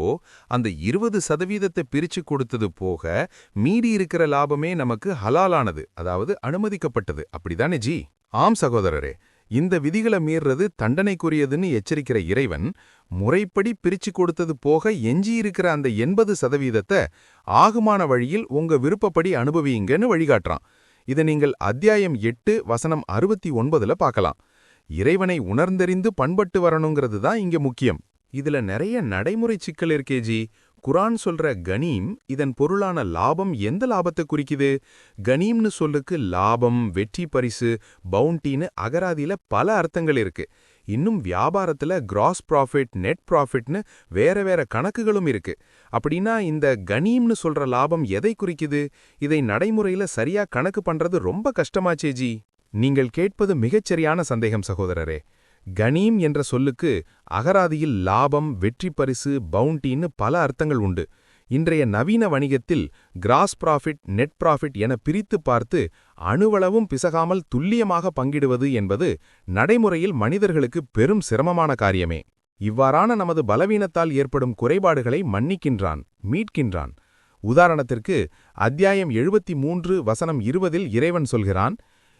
அந்த 20% பிரிச்சு கொடுத்தது போக மீதி இருக்கிற லாபமே நமக்கு ஹலாலானது, அதாவது அனுமதிக்கப்பட்டது. அப்படிதானே ஜி? ஆம் சகோதரரே. இந்த விதிகளை மீறது தண்டனைக்குரியதுன்னு எச்சரிக்கிற இறைவன் முறைப்படி பிரிச்சு கொடுத்தது போக எஞ்சியிருக்கிற அந்த 80% ஆகுமான வழியில் உங்க விருப்பப்படி அனுபவிங்கன்னு வழிகாட்டுறான். இதை நீங்கள் அத்தியாயம் 8 வசனம் 69ல பார்க்கலாம். இறைவனை உணர்ந்தறிந்து பண்பட்டு வரணுங்கிறது தான் இங்க முக்கியம். இதுல நிறைய நடைமுறை சிக்கல் இருக்கே ஜி. குரான் சொல்ற கனீம், இதன் பொருளான லாபம் எந்த லாபத்தை குறிக்குது? கனீம்னு சொல்லுக்கு லாபம், வெற்றி பரிசு, பவுண்டின்னு அகராதியில பல அர்த்தங்கள் இருக்கு. இன்னும் வியாபாரத்துல கிராஸ் ப்ராஃபிட், நெட் ப்ராஃபிட்னு வேற கணக்குகளும் இருக்கு. அப்படின்னா இந்த கனீம்னு சொல்ற லாபம் எதை குறிக்குது? இதை நடைமுறையில சரியா கணக்கு பண்றது ரொம்ப கஷ்டமாச்சே ஜி. நீங்கள் கேட்பது மிகச்சரியான சந்தேகம் சகோதரரே. கனீம் என்ற சொல்லுக்கு அகராதியில் லாபம், வெற்றி பரிசு, பவுண்டின்னு பல அர்த்தங்கள் உண்டு. இன்றைய நவீன வணிகத்தில் கிராஸ் ப்ராஃபிட், நெட் ப்ராஃபிட் என பிரித்து பார்த்து அணுவளவும் பிசகாமல் துல்லியமாக பங்கிடுவது என்பது நடைமுறையில் மனிதர்களுக்கு பெரும் சிரமமான காரியமே. இவ்வாறான நமது பலவீனத்தால் ஏற்படும் குறைபாடுகளை மன்னிக்கின்றான், மீட்கின்றான். உதாரணத்திற்கு அத்தியாயம் 73 வசனம் 20இல் இறைவன் சொல்கிறான்,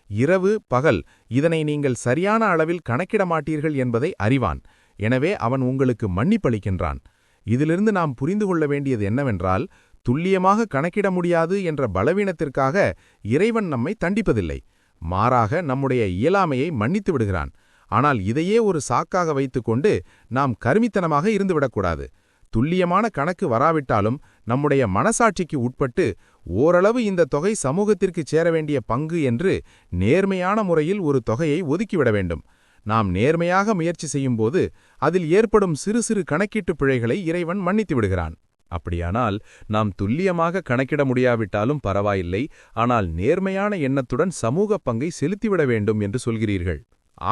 இரவு பகல் இதனை நீங்கள் சரியான அளவில் கணக்கிட மாட்டீர்கள் என்பதை அறிவான். எனவே அவன் உங்களுக்கு மன்னிப்பளிக்கின்றான். இதிலிருந்து நாம் புரிந்து கொள்ள வேண்டியது என்னவென்றால், துல்லியமாக கணக்கிட முடியாது என்ற பலவீனத்திற்காக இறைவன் நம்மை தண்டிப்பதில்லை. மாறாக நம்முடைய இயலாமையை மன்னித்து விடுகிறான். ஆனால் இதையே ஒரு சாக்காக வைத்துக்கொண்டு நாம் கருமித்தனமாக இருந்துவிடக்கூடாது. துல்லியமான கணக்கு வராவிட்டாலும் நம்முடைய மனசாட்சிக்கு உட்பட்டு ஓரளவு இந்த தொகை சமூகத்திற்கு சேர வேண்டிய பங்கு என்று நேர்மையான முறையில் ஒரு தொகையை ஒதுக்கிவிட வேண்டும். நாம் நேர்மையாக முயற்சி செய்யும்போது அதில் ஏற்படும் சிறு சிறு கணக்கீட்டு பிழைகளை இறைவன் மன்னித்து விடுகிறான். அப்படியானால் நாம் துல்லியமாக கணக்கிட முடியாவிட்டாலும் பரவாயில்லை, ஆனால் நேர்மையான எண்ணத்துடன் சமூக பங்கை செலுத்திவிட வேண்டும் என்று சொல்கிறீர்கள்.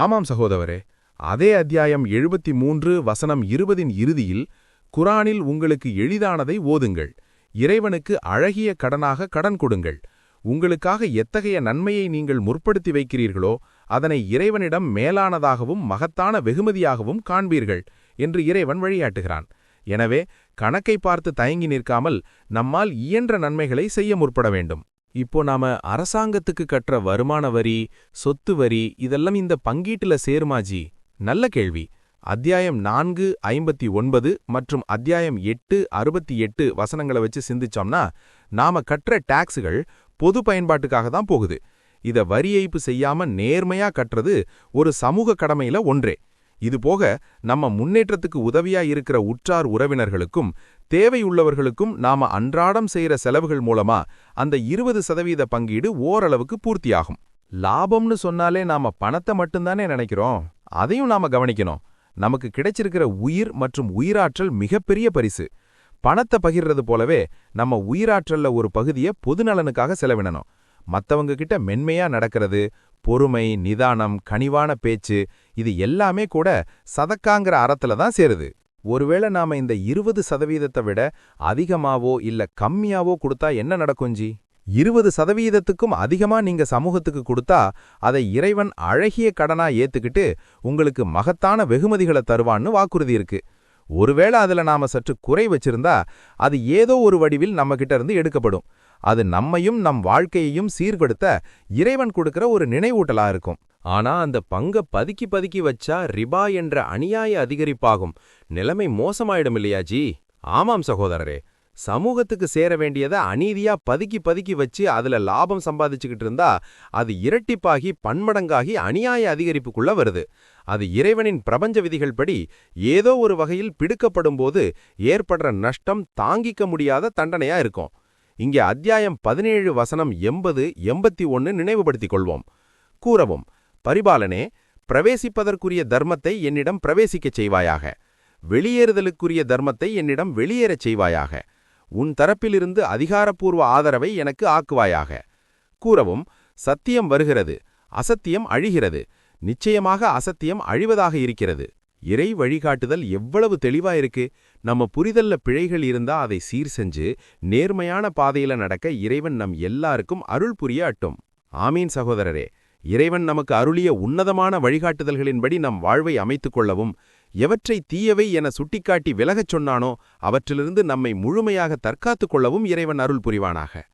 ஆமாம் சகோதரரே, அதே அத்தியாயம் 73 வசனம் 20 இறுதியில், குரானில் உங்களுக்கு எளிதானதை ஓதுங்கள், இறைவனுக்கு அழகிய கடனாக கடன் கொடுங்கள், உங்களுக்காக எத்தகைய நன்மையை நீங்கள் முற்படுத்தி வைக்கிறீர்களோ அதனை இறைவனிடம் மேலானதாகவும் மகத்தான வெகுமதியாகவும் காண்பீர்கள் என்று இறைவன் வழியாட்டுகிறான். எனவே கணக்கை பார்த்து தயங்கி நிற்காமல் நம்மால் இயன்ற நன்மைகளை செய்ய முற்பட வேண்டும். இப்போ நாம அரசாங்கத்துக்கு கட்டுற வருமான வரி, சொத்து வரி இதெல்லாம் இந்த பங்கீட்டுல சேருமாஜி? நல்ல கேள்வி. அத்தியாயம் 4:59 மற்றும் அத்தியாயம் 8:68 வசனங்களை வச்சு சிந்திச்சோம்னா நாம கட்டுற டாக்ஸுகள் பொது பயன்பாட்டுக்காக தான் போகுது. இத வரி ஏய்ப்பு செய்யாம நேர்மையா கட்டுறது ஒரு சமூக கடமையில ஒன்றே. இதுபோக நம்ம முன்னேற்றத்துக்கு உதவியா இருக்கிற உற்றார் உறவினர்களுக்கும் தேவையுள்ளவர்களுக்கும் நாம அன்றாடம் செய்யற செலவுகள் மூலமா அந்த 20% பங்கீடு ஓரளவுக்கு பூர்த்தியாகும். லாபம்னு சொன்னாலே நாம பணத்தை மட்டும்தானே நினைக்கிறோம். அதையும் நாம கவனிக்கணும். நமக்கு கிடைச்சிருக்கிற உயிர் மற்றும் உயிராற்றல் மிகப்பெரிய பரிசு. பணத்தை பகிர்றது போலவே நம்ம உயிராற்றல்ல ஒரு பகுதியை பொதுநலனுக்காக செலவிடணும். மத்தவங்க கிட்ட மென்மையா நடக்கிறது, பொறுமை, நிதானம், கனிவான பேச்சு, இது எல்லாமே கூட சதக்காங்கிற அறத்துல தான் சேருது. ஒருவேளை நாம இந்த 20% விட அதிகமாவோ இல்ல கம்மியாவோ கொடுத்தா என்ன நடக்கும்ஜி? 20%க்கும் அதிகமா நீங்க சமூகத்துக்கு கொடுத்தா அதை இறைவன் அழகிய கடனா ஏத்துக்கிட்டு உங்களுக்கு மகத்தான வெகுமதிகளை தருவான்னு வாக்குறுதி இருக்கு. ஒருவேளை அதுல நாம சற்று குறை வச்சிருந்தா அது ஏதோ ஒரு வடிவில் நம்ம கிட்ட இருந்து எடுக்கப்படும். அது நம்மையும் நம் வாழ்க்கையையும் சீர்படுத்த இறைவன் கொடுக்கிற ஒரு நினைவூட்டலா இருக்கும். ஆனா அந்த பங்க பதுக்கி பதுக்கி வச்சா ரிபா என்ற அநியாய அதிகரிப்பாகும். நிலைமை மோசமாயிடும் இல்லையா ஜி? ஆமாம் சகோதரரே, சமூகத்துக்கு சேர வேண்டியதை அநீதியா பதுக்கி பதுக்கி வச்சு அதுல லாபம் சம்பாதிச்சுக்கிட்டு இருந்தா அது இரட்டிப்பாகி பன்மடங்காகி அநியாய அதிகரிப்புக்குள்ள வருது. அது இறைவனின் பிரபஞ்ச விதிகள் படி ஏதோ ஒரு வகையில் பிடுக்கப்படும் போது ஏற்படுற நஷ்டம் தாங்கிக்க முடியாத தண்டனையா இருக்கும். இங்கே அத்தியாயம் 17 வசனம் 80-81 நினைவுபடுத்திக் கொள்வோம். கூறவும், பரிபாலனே, பிரவேசிப்பதற்குரிய தர்மத்தை என்னிடம் பிரவேசிக்கச் செய்வாயாக, வெளியேறுதலுக்குரிய தர்மத்தை என்னிடம் வெளியேறச் செய்வாயாக, உன் தரப்பிலிருந்து அதிகாரப்பூர்வ ஆதரவை எனக்கு ஆக்குவாயாக. கூறவும், சத்தியம் வருகிறது, அசத்தியம் அழிகிறது, நிச்சயமாக அசத்தியம் அழிவதாக இருக்கிறது. இறை வழிகாட்டுதல் எவ்வளவு தெளிவா இருக்கு. நம்ம புரிதல்ல பிழைகள் இருந்தா அதை சீர் செஞ்சு நேர்மையான பாதையில நடக்க இறைவன் நம் எல்லாருக்கும் அருள் புரிய அட்டும். ஆமீன் சகோதரரே. இறைவன் நமக்கு அருளிய உன்னதமான வழிகாட்டுதல்களின்படி நம் வாழ்வை அமைத்துக் கொள்ளவும், எவற்றை தீயவை என சுட்டிக்காட்டி விலகச் சொன்னானோ அவற்றிலிருந்து நம்மை முழுமையாக தற்காத்துக் கொள்ளவும் இறைவன் அருள் புரிவானாக.